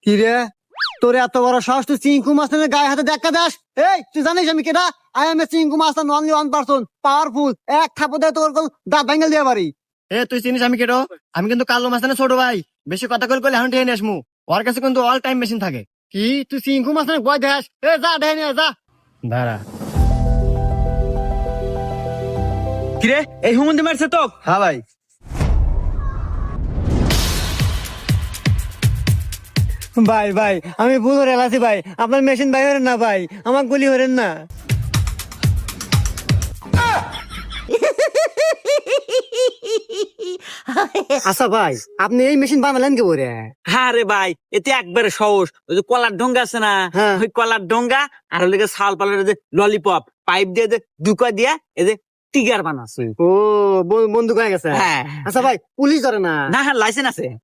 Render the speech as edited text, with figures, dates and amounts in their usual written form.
কি রে, তোর এত বড় সাহস, তুই চিঙ্কু মাস্টারের গায়ে হাতে দেখা দাস? এই তুই জানিস আমি কেটা? I M A Chinku master, only one person, powerful. এক থাপড় দিয়ে তোর দাঁত ভাঙাল দিয়ে পারি। তুই চিনিস আমি কেটো? আমি কিন্তু কালো মাস্তানের ছোট ভাই। বেশি কথা কল এখন টেনে আসমু। ওর কাছে কিন্তু অল টাইম মেশিন থাকে। কি তুই চিঙ্কু মাস্টারের ভয় দেখাস? যা দেখে নিয়ে যা। দাঁড়া। কিরে এই হুমন্দি মারছে তো? হ্যাঁ ভাই। ভাই ভাই আমি ভুল করে এলাছি ভাই, আপনার মেশিন ভাই হরেন না ভাই, আমার গুলি হরেন না। আচ্ছা ভাই, আপনি এই মেশিন বানালেন কে বলে? হ্যাঁ রে ভাই, এতে একবারে সহজ। ওই যে কলার ডোঙ্গা আছে না, হ্যাঁ। ওই কলার ডোঙ্গা আর ওই শাল পালের যে ললিপপ পাইপ দিয়ে যে দুকা দিয়া এই যে টিগার বানাচ্ছে। ও বন্দুক হয়ে গেছে। হ্যাঁ। আচ্ছা ভাই, পুলিশ ধরে না? না হ্যাঁ লাইসেন্স আছে।